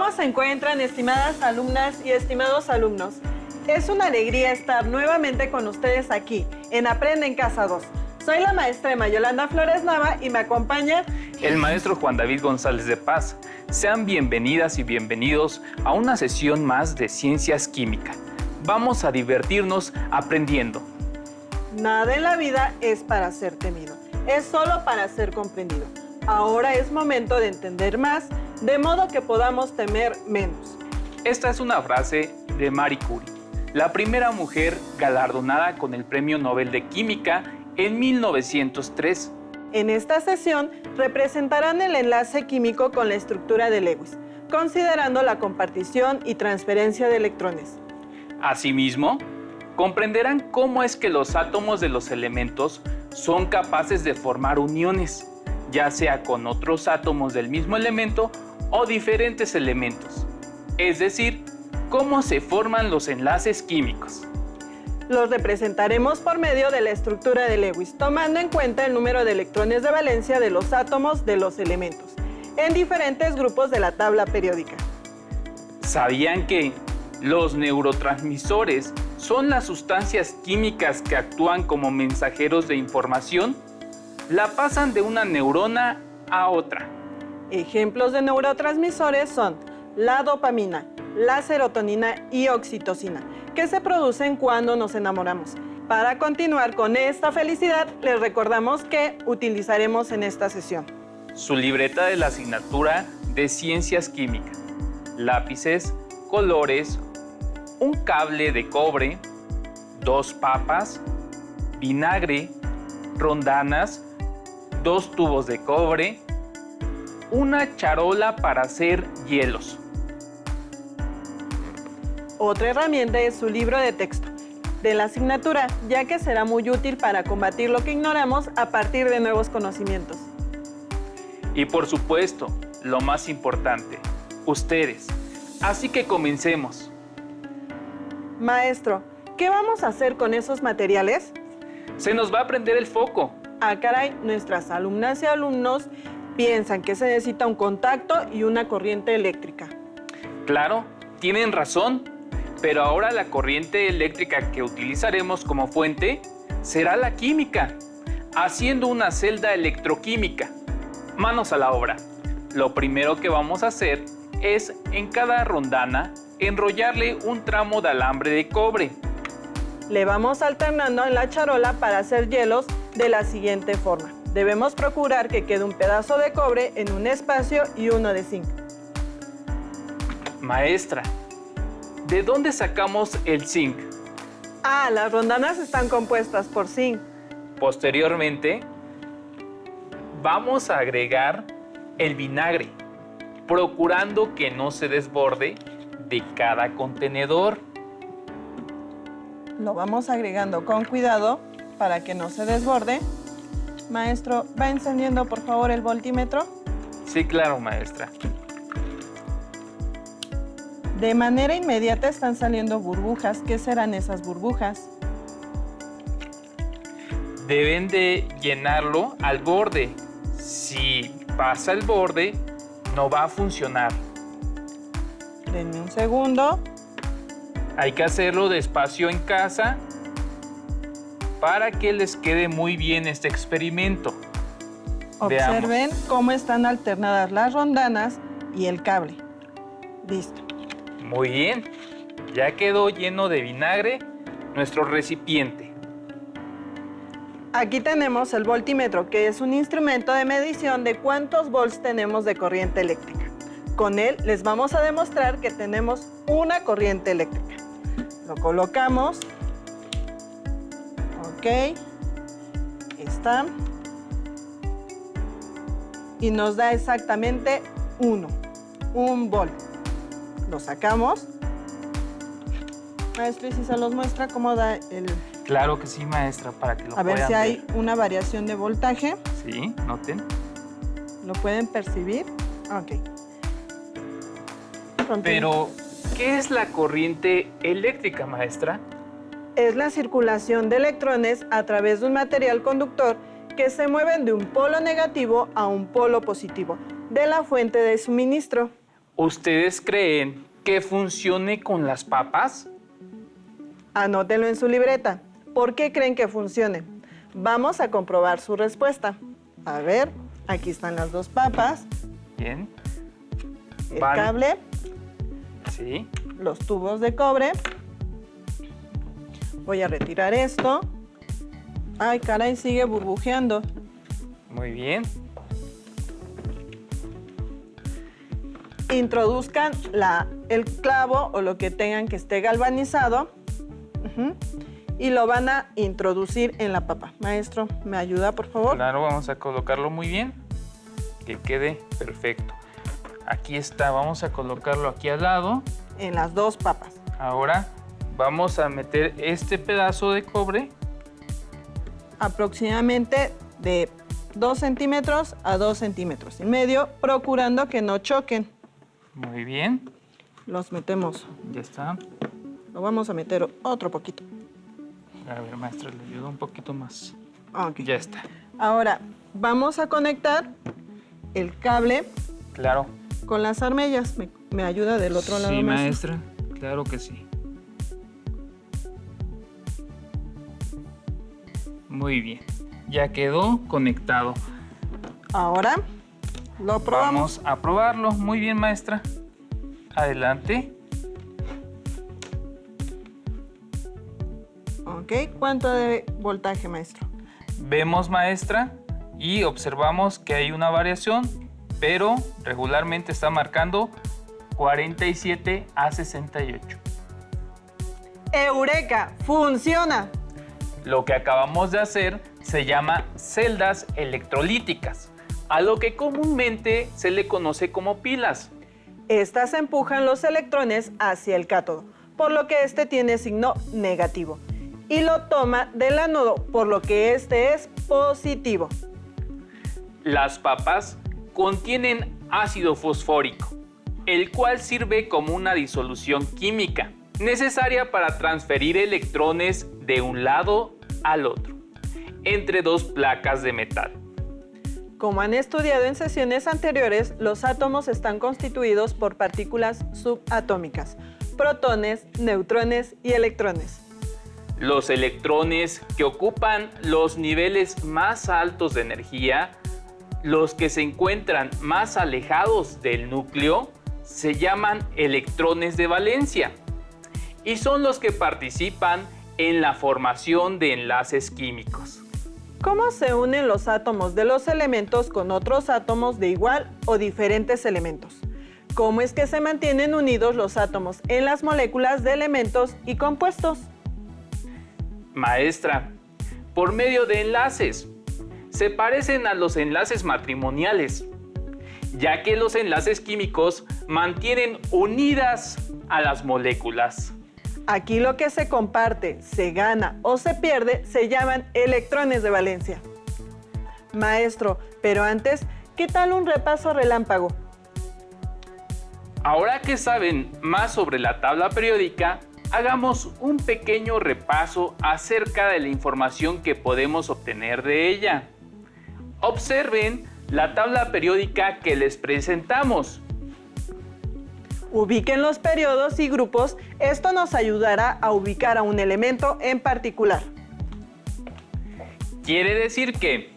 ¿Cómo se encuentran, estimadas alumnas y estimados alumnos? Es una alegría estar nuevamente con ustedes aquí, en Aprende en Casa 2. Soy la maestra Emma Yolanda Flores Nava y me acompaña el maestro Juan David González de Paz. Sean bienvenidas y bienvenidos a una sesión más de Ciencias Química. Vamos a divertirnos aprendiendo. Nada en la vida es para ser temido, es solo para ser comprendido. Ahora es momento de entender más, de modo que podamos temer menos. Esta es una frase de Marie Curie, la primera mujer galardonada con el Premio Nobel de Química en 1903. En esta sesión representarán el enlace químico con la estructura de Lewis, considerando la compartición y transferencia de electrones. Asimismo, comprenderán cómo es que los átomos de los elementos son capaces de formar uniones, ya sea con otros átomos del mismo elemento o diferentes elementos. Es decir, cómo se forman los enlaces químicos. Los representaremos por medio de la estructura de Lewis, tomando en cuenta el número de electrones de valencia de los átomos de los elementos, en diferentes grupos de la tabla periódica. ¿Sabían que los neurotransmisores son las sustancias químicas que actúan como mensajeros de información? La pasan de una neurona a otra. Ejemplos de neurotransmisores son la dopamina, la serotonina y oxitocina, que se producen cuando nos enamoramos. Para continuar con esta felicidad, les recordamos que utilizaremos en esta sesión su libreta de la asignatura de Ciencias Químicas, lápices, colores, un cable de cobre, 2 papas, vinagre, rondanas, 2 tubos de cobre, una charola para hacer hielos. Otra herramienta es su libro de texto de la asignatura, ya que será muy útil para combatir lo que ignoramos a partir de nuevos conocimientos. Y por supuesto, lo más importante, ustedes. Así que comencemos. Maestro, ¿qué vamos a hacer con esos materiales? Se nos va a prender el foco. Ah, caray, nuestras alumnas y alumnos piensan que se necesita un contacto y una corriente eléctrica. Claro, tienen razón, pero ahora la corriente eléctrica que utilizaremos como fuente será la química, haciendo una celda electroquímica. Manos a la obra. Lo primero que vamos a hacer es, en cada rondana, enrollarle un tramo de alambre de cobre. Le vamos alternando en la charola para hacer hielos de la siguiente forma. Debemos procurar que quede un pedazo de cobre en un espacio y uno de zinc. Maestra, ¿de dónde sacamos el zinc? Ah, las rondanas están compuestas por zinc. Posteriormente, vamos a agregar el vinagre, procurando que no se desborde de cada contenedor. Lo vamos agregando con cuidado para que no se desborde. Maestro, ¿va encendiendo por favor el voltímetro? Sí, claro, maestra. De manera inmediata están saliendo burbujas. ¿Qué serán esas burbujas? Deben de llenarlo al borde. Si pasa el borde, no va a funcionar. Denme un segundo. Hay que hacerlo despacio en casa para que les quede muy bien este experimento. Observen Veamos. cómo están alternadas las rondanas y el cable. Listo. Muy bien, ya quedó lleno de vinagre nuestro recipiente. Aquí tenemos el voltímetro, que es un instrumento de medición de cuántos volts tenemos de corriente eléctrica. Con él les vamos a demostrar que tenemos una corriente eléctrica. Lo colocamos. Ok. Está. Y nos da exactamente 1 volt. Lo sacamos. Maestro, ¿y si se los muestra cómo da el...? Claro que sí, maestra, para que lo puedan ver. A ver si hay una variación de voltaje. Sí, noten. ¿Lo pueden percibir? Ok. Pero, ¿qué es la corriente eléctrica, maestra? Es la circulación de electrones a través de un material conductor que se mueven de un polo negativo a un polo positivo de la fuente de suministro. ¿Ustedes creen que funcione con las papas? Anótenlo en su libreta. ¿Por qué creen que funcione? Vamos a comprobar su respuesta. A ver, aquí están las dos papas, Bien. el Van. cable, Sí. los tubos de cobre. Voy a retirar esto. Ay, caray, sigue burbujeando. Muy bien. Introduzcan el clavo o lo que tengan que esté galvanizado. Ujú. Y lo van a introducir en la papa. Maestro, ¿me ayuda, por favor? Claro, vamos a colocarlo muy bien. Que quede perfecto. Aquí está, vamos a colocarlo aquí al lado. En las dos papas. Ahora vamos a meter este pedazo de cobre. Aproximadamente de 2 centímetros a 2 centímetros y medio, procurando que no choquen. Muy bien. Los metemos. Ya está. Lo vamos a meter otro poquito. A ver, maestra, le ayudo un poquito más. Ok. Ya está. Ahora, vamos a conectar el cable Claro. con las armellas. ¿Me ayuda del otro lado, Sí, maestro? maestra. Claro que sí. Muy bien. Ya quedó conectado. Ahora, lo probamos. Vamos a probarlo. Muy bien, maestra. Adelante. Ok, ¿cuánto de voltaje, maestro? Vemos, maestra, y observamos que hay una variación, pero regularmente está marcando 47 a 68. ¡Eureka! ¡Funciona! Lo que acabamos de hacer se llama celdas electrolíticas, a lo que comúnmente se le conoce como pilas. Estas empujan los electrones hacia el cátodo, por lo que este tiene signo negativo. Y lo toma del ánodo, por lo que este es positivo. Las papas contienen ácido fosfórico, el cual sirve como una disolución química necesaria para transferir electrones de un lado al otro, entre dos placas de metal. Como han estudiado en sesiones anteriores, los átomos están constituidos por partículas subatómicas, protones, neutrones y electrones. Los electrones que ocupan los niveles más altos de energía, los que se encuentran más alejados del núcleo, se llaman electrones de valencia y son los que participan en la formación de enlaces químicos. ¿Cómo se unen los átomos de los elementos con otros átomos de igual o diferentes elementos? ¿Cómo es que se mantienen unidos los átomos en las moléculas de elementos y compuestos? Maestra, por medio de enlaces. Se parecen a los enlaces matrimoniales, ya que los enlaces químicos mantienen unidas a las moléculas. Aquí lo que se comparte, se gana o se pierde se llaman electrones de valencia. Maestro, pero antes, ¿qué tal un repaso relámpago? Ahora que saben más sobre la tabla periódica, hagamos un pequeño repaso acerca de la información que podemos obtener de ella. Observen la tabla periódica que les presentamos. Ubiquen los periodos y grupos, esto nos ayudará a ubicar a un elemento en particular. Quiere decir que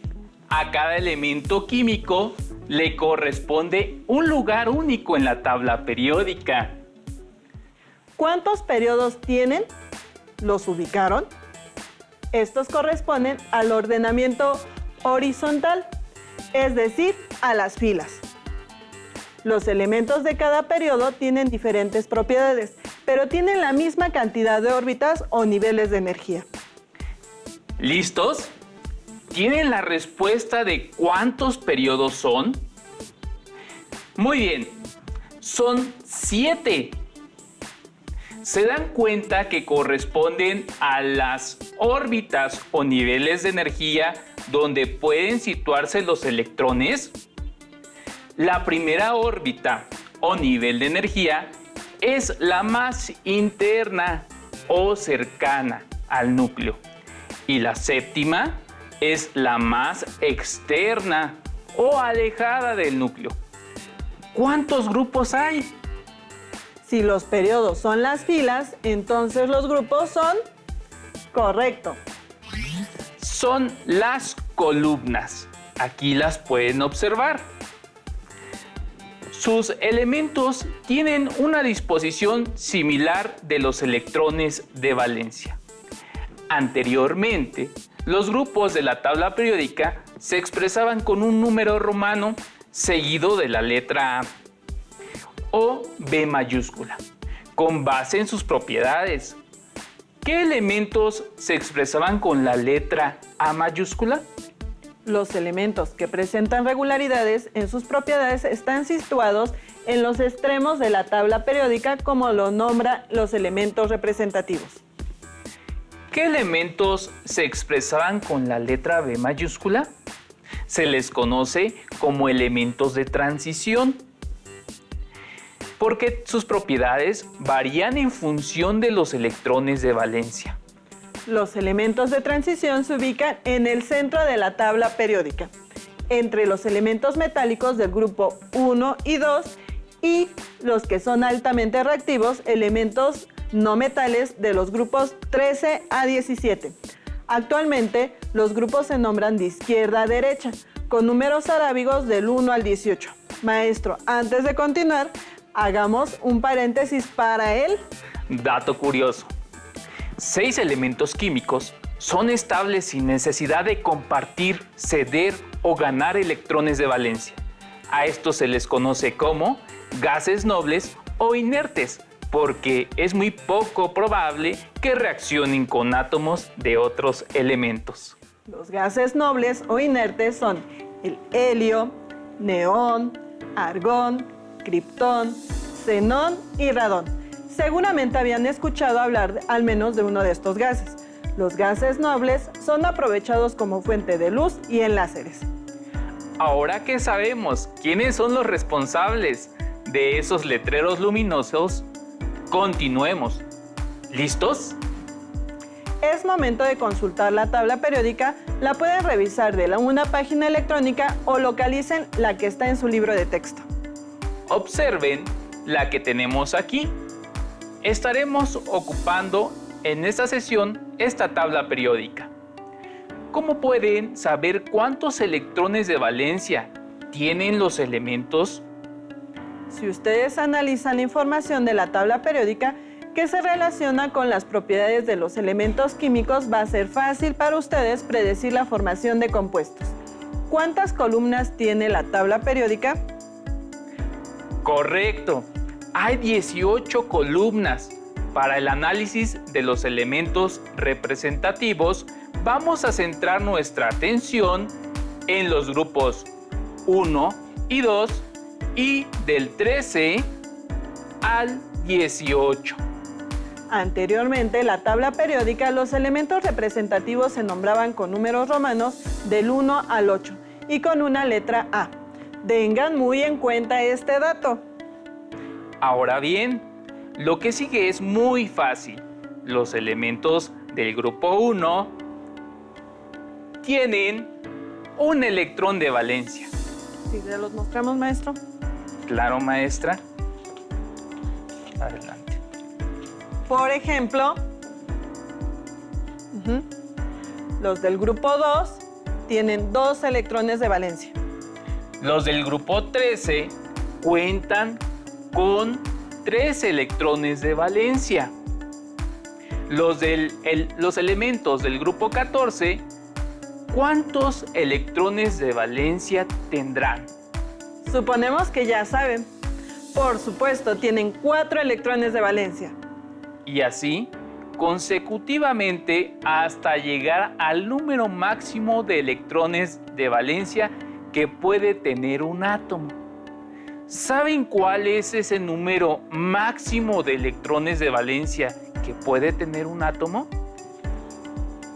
a cada elemento químico le corresponde un lugar único en la tabla periódica. ¿Cuántos periodos tienen? ¿Los ubicaron? Estos corresponden al ordenamiento horizontal, es decir, a las filas. Los elementos de cada periodo tienen diferentes propiedades, pero tienen la misma cantidad de órbitas o niveles de energía. ¿Listos? ¿Tienen la respuesta de cuántos periodos son? Muy bien, son 7. ¿Se dan cuenta que corresponden a las órbitas o niveles de energía donde pueden situarse los electrones? La primera órbita o nivel de energía es la más interna o cercana al núcleo y la séptima es la más externa o alejada del núcleo. ¿Cuántos grupos hay? Si los periodos son las filas, entonces los grupos son... Correcto. Son las columnas. Aquí las pueden observar. Sus elementos tienen una disposición similar de los electrones de valencia. Anteriormente, los grupos de la tabla periódica se expresaban con un número romano seguido de la letra A o B mayúscula, con base en sus propiedades. ¿Qué elementos se expresaban con la letra A mayúscula? Los elementos que presentan regularidades en sus propiedades están situados en los extremos de la tabla periódica, como lo nombran los elementos representativos. ¿Qué elementos se expresaban con la letra B mayúscula? Se les conoce como elementos de transición, porque sus propiedades varían en función de los electrones de valencia. Los elementos de transición se ubican en el centro de la tabla periódica, entre los elementos metálicos del grupo 1 y 2 y los que son altamente reactivos, elementos no metales de los grupos 13 a 17. Actualmente, los grupos se nombran de izquierda a derecha, con números arábigos del 1 al 18. Maestro, antes de continuar, hagamos un paréntesis para él. Dato curioso. 6 elementos químicos son estables sin necesidad de compartir, ceder o ganar electrones de valencia. A estos se les conoce como gases nobles o inertes, porque es muy poco probable que reaccionen con átomos de otros elementos. Los gases nobles o inertes son el helio, neón, argón, criptón, xenón y radón. Seguramente habían escuchado hablar al menos de uno de estos gases. Los gases nobles son aprovechados como fuente de luz y en láseres. Ahora que sabemos quiénes son los responsables de esos letreros luminosos, continuemos. ¿Listos? Es momento de consultar la tabla periódica. La pueden revisar de una página electrónica o localicen la que está en su libro de texto. Observen la que tenemos aquí. Estaremos ocupando en esta sesión esta tabla periódica. ¿Cómo pueden saber cuántos electrones de valencia tienen los elementos? Si ustedes analizan la información de la tabla periódica que se relaciona con las propiedades de los elementos químicos, va a ser fácil para ustedes predecir la formación de compuestos. ¿Cuántas columnas tiene la tabla periódica? Correcto. Hay 18 columnas. Para el análisis de los elementos representativos, vamos a centrar nuestra atención en los grupos 1 y 2 y del 13 al 18. Anteriormente, en la tabla periódica, los elementos representativos se nombraban con números romanos del 1 al 8 y con una letra A. Tengan muy en cuenta este dato. Ahora bien, lo que sigue es muy fácil. Los elementos del grupo 1 tienen un electrón de valencia. ¿Sí se los mostramos, maestro? Claro, maestra. Adelante. Por ejemplo, los del grupo 2 tienen 2 electrones de valencia. Los del grupo 13 cuentan con 3 electrones de valencia. Los elementos del grupo 14, ¿cuántos electrones de valencia tendrán? Suponemos que ya saben. Por supuesto, tienen 4 electrones de valencia. Y así, consecutivamente, hasta llegar al número máximo de electrones de valencia que puede tener un átomo. ¿Saben cuál es ese número máximo de electrones de valencia que puede tener un átomo?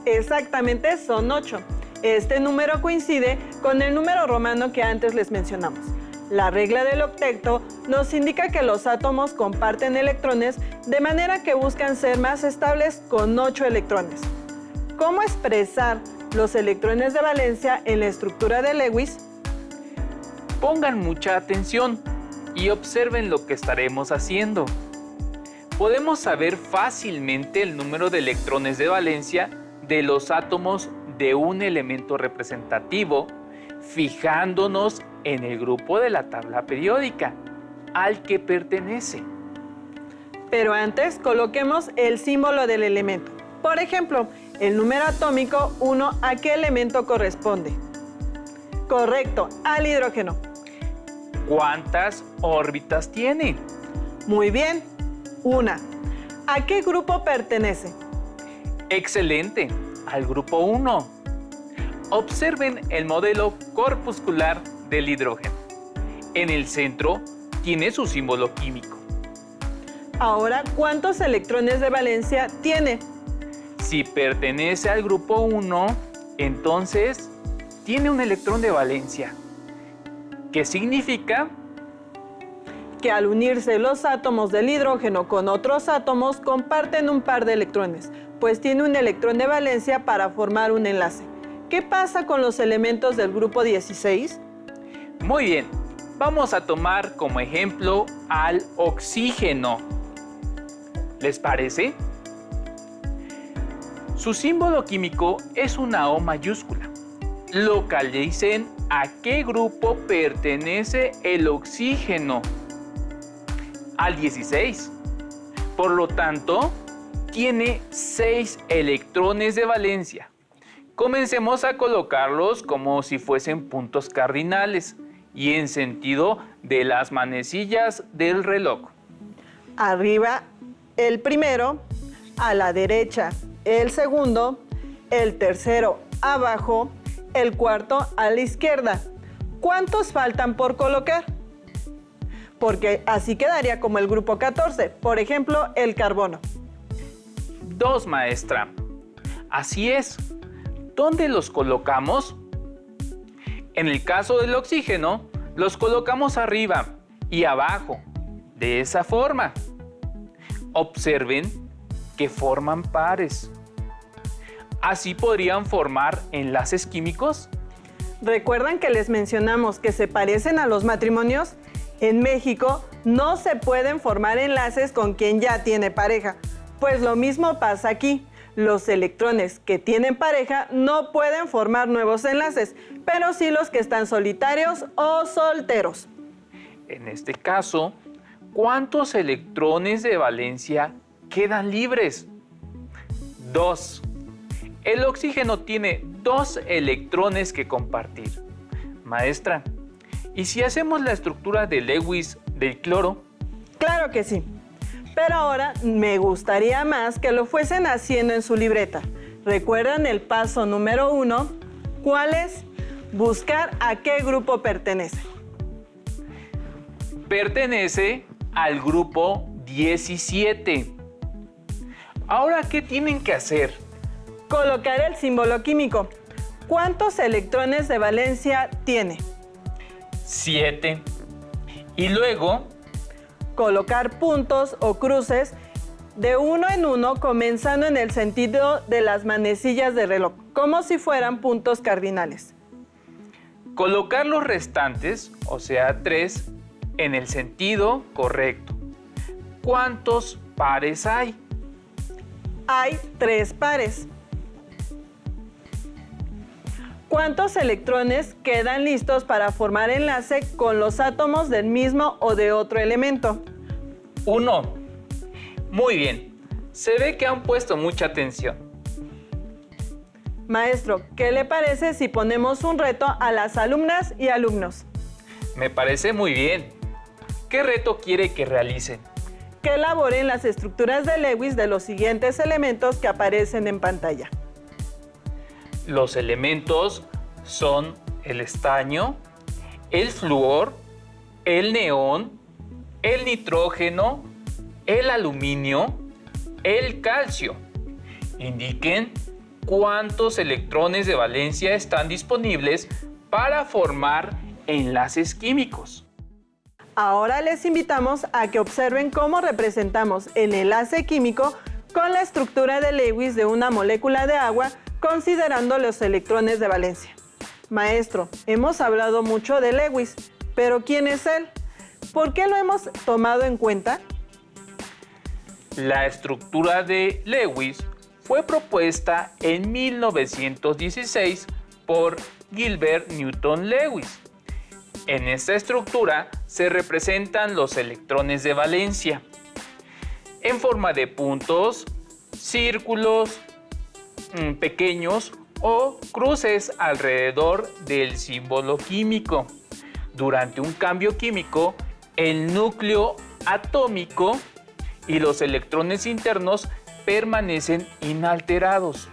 Exactamente, son 8. Este número coincide con el número romano que antes les mencionamos. La regla del octeto nos indica que los átomos comparten electrones de manera que buscan ser más estables con 8 electrones. ¿Cómo expresar los electrones de valencia en la estructura de Lewis? Pongan mucha atención y observen lo que estaremos haciendo. podemos saber fácilmente el número de electrones de valencia de los átomos de un elemento representativo, fijándonos en el grupo de la tabla periódica al que pertenece. Pero antes coloquemos el símbolo del elemento. Por ejemplo, el número atómico 1, ¿a qué elemento corresponde? Correcto, al hidrógeno. ¿Cuántas órbitas tiene? Muy bien, una. ¿A qué grupo pertenece? Excelente, al grupo 1. Observen el modelo corpuscular del hidrógeno. En el centro tiene su símbolo químico. Ahora, ¿cuántos electrones de valencia tiene? Si pertenece al grupo 1, entonces tiene un electrón de valencia. ¿Qué significa? Que al unirse los átomos del hidrógeno con otros átomos comparten un par de electrones, pues tiene un electrón de valencia para formar un enlace. ¿Qué pasa con los elementos del grupo 16? Muy bien, vamos a tomar como ejemplo al oxígeno. ¿Les parece? Su símbolo químico es una O mayúscula. Localicen a qué grupo pertenece el oxígeno. Al 16. Por lo tanto, tiene 6 electrones de valencia. Comencemos a colocarlos como si fuesen puntos cardinales y en sentido de las manecillas del reloj. Arriba el primero, a la derecha el segundo, el tercero abajo, el cuarto a la izquierda. ¿Cuántos faltan por colocar? Porque así quedaría como el grupo 14, por ejemplo, el carbono. 2, maestra. Así es. ¿Dónde los colocamos? En el caso del oxígeno, los colocamos arriba y abajo, de esa forma. Observen que forman pares. ¿Así podrían formar enlaces químicos? ¿Recuerdan que les mencionamos que se parecen a los matrimonios? En México no se pueden formar enlaces con quien ya tiene pareja. Pues lo mismo pasa aquí. Los electrones que tienen pareja no pueden formar nuevos enlaces, pero sí los que están solitarios o solteros. En este caso, ¿cuántos electrones de valencia quedan libres? 2. El oxígeno tiene 2 electrones que compartir. Maestra, ¿y si hacemos la estructura de Lewis del cloro? Claro que sí. Pero ahora me gustaría más que lo fuesen haciendo en su libreta. ¿Recuerdan el paso número 1? ¿Cuál es? Buscar a qué grupo pertenece. Pertenece al grupo 17. Ahora, ¿qué tienen que hacer? Colocar el símbolo químico. ¿Cuántos electrones de valencia tiene? 7. Y luego colocar puntos o cruces de uno en uno comenzando en el sentido de las manecillas de reloj, como si fueran puntos cardinales. Colocar los restantes, o sea 3, en el sentido correcto. ¿Cuántos pares hay? Hay 3 pares. ¿Cuántos electrones quedan listos para formar enlace con los átomos del mismo o de otro elemento? 1. Muy bien. Se ve que han puesto mucha atención. Maestro, ¿qué le parece si ponemos un reto a las alumnas y alumnos? Me parece muy bien. ¿Qué reto quiere que realicen? Que elaboren las estructuras de Lewis de los siguientes elementos que aparecen en pantalla. Los elementos son el estaño, el flúor, el neón, el nitrógeno, el aluminio, el calcio. Indiquen cuántos electrones de valencia están disponibles para formar enlaces químicos. Ahora les invitamos a que observen cómo representamos el enlace químico con la estructura de Lewis de una molécula de agua, considerando los electrones de valencia. Maestro, hemos hablado mucho de Lewis, pero ¿quién es él? ¿Por qué lo hemos tomado en cuenta? La estructura de Lewis fue propuesta en 1916 por Gilbert Newton Lewis. En esta estructura se representan los electrones de valencia en forma de puntos, círculos pequeños o cruces alrededor del símbolo químico. Durante un cambio químico, el núcleo atómico y los electrones internos permanecen inalterados.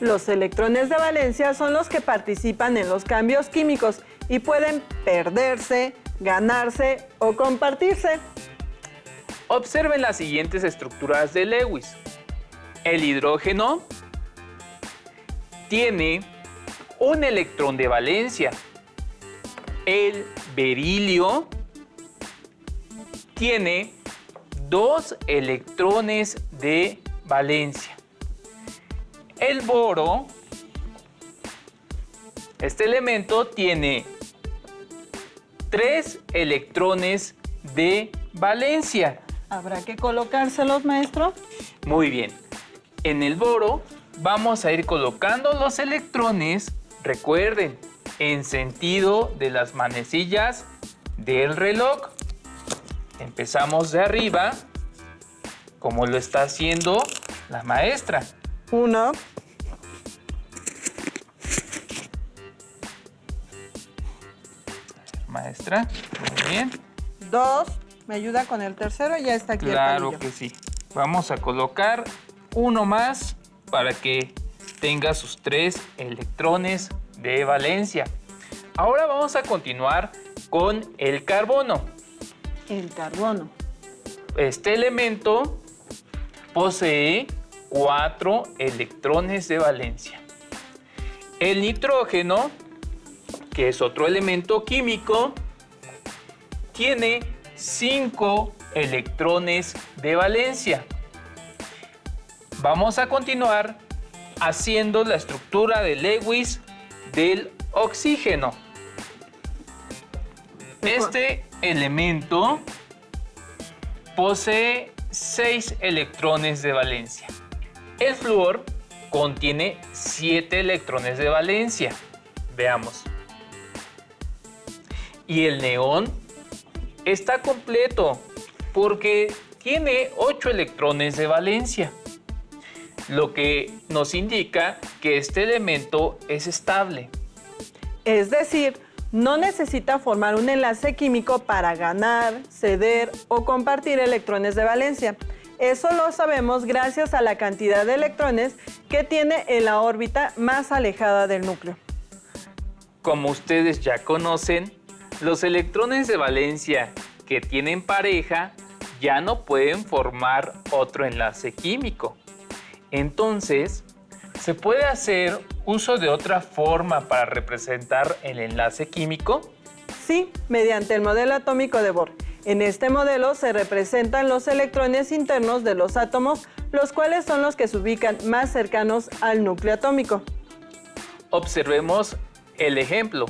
Los electrones de valencia son los que participan en los cambios químicos y pueden perderse, ganarse o compartirse. Observen las siguientes estructuras de Lewis. El hidrógeno tiene un electrón de valencia. El berilio tiene 2 electrones de valencia. El boro, este elemento tiene 3 electrones de valencia. ¿Habrá que colocárselos, maestro? Muy bien. En el boro vamos a ir colocando los electrones, recuerden, en sentido de las manecillas del reloj. Empezamos de arriba, como lo está haciendo la maestra. 1, Maestra, muy bien. 2, me ayuda con el tercero, ya está aquí el Claro palillo. que sí. Vamos a colocar uno más para que tenga sus 3 electrones de valencia. Ahora vamos a continuar con el carbono. El carbono. Este elemento posee 4 electrones de valencia. El nitrógeno, que es otro elemento químico, tiene 5 electrones de valencia. Vamos a continuar haciendo la estructura de Lewis del oxígeno. Este elemento posee 6 electrones de valencia. El flúor contiene 7 electrones de valencia. Veamos. Y el neón está completo porque tiene 8 electrones de valencia, lo que nos indica que este elemento es estable. Es decir, no necesita formar un enlace químico para ganar, ceder o compartir electrones de valencia. Eso lo sabemos gracias a la cantidad de electrones que tiene en la órbita más alejada del núcleo. Como ustedes ya conocen, los electrones de valencia que tienen pareja ya no pueden formar otro enlace químico. Entonces, ¿se puede hacer uso de otra forma para representar el enlace químico? Sí, mediante el modelo atómico de Bohr. En este modelo se representan los electrones internos de los átomos, los cuales son los que se ubican más cercanos al núcleo atómico. Observemos el ejemplo.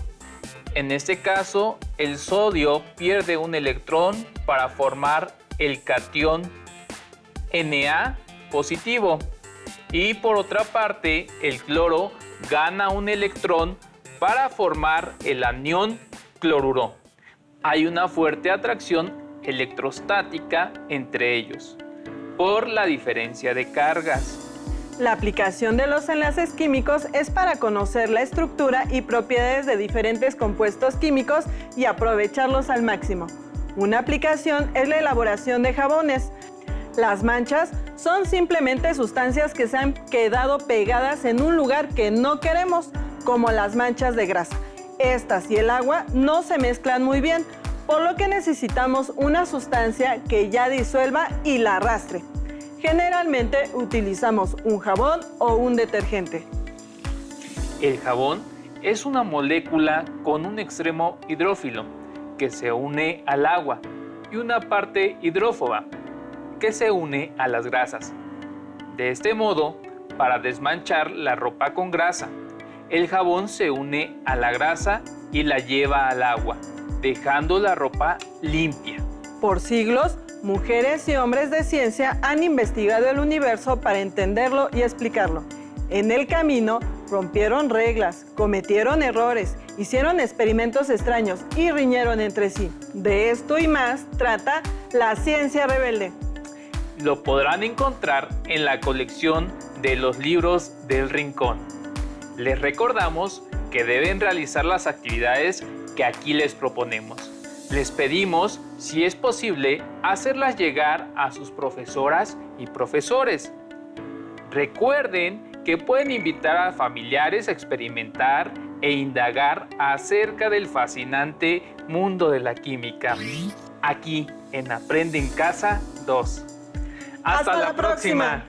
En este caso, el sodio pierde un electrón para formar el catión Na positivo. Y por otra parte, el cloro gana un electrón para formar el anión cloruro. Hay una fuerte atracción electrostática entre ellos, por la diferencia de cargas. La aplicación de los enlaces químicos es para conocer la estructura y propiedades de diferentes compuestos químicos y aprovecharlos al máximo. Una aplicación es la elaboración de jabones. Las manchas son simplemente sustancias que se han quedado pegadas en un lugar que no queremos, como las manchas de grasa. Estas y el agua no se mezclan muy bien, por lo que necesitamos una sustancia que ya disuelva y la arrastre. Generalmente utilizamos un jabón o un detergente. El jabón es una molécula con un extremo hidrófilo que se une al agua y una parte hidrófoba que se une a las grasas. De este modo, para desmanchar la ropa con grasa, el jabón se une a la grasa y la lleva al agua, dejando la ropa limpia. Por siglos, Mujeres y hombres de ciencia han investigado el universo para entenderlo y explicarlo. En el camino, rompieron reglas, cometieron errores, hicieron experimentos extraños y riñeron entre sí. De esto y más trata La Ciencia Rebelde. Lo podrán encontrar en la colección de los libros del Rincón. Les recordamos que deben realizar las actividades que aquí les proponemos. Les pedimos, si es posible, hacerlas llegar a sus profesoras y profesores. Recuerden que pueden invitar a familiares a experimentar e indagar acerca del fascinante mundo de la química. Aquí en Aprende en Casa 2. ¡Hasta la próxima!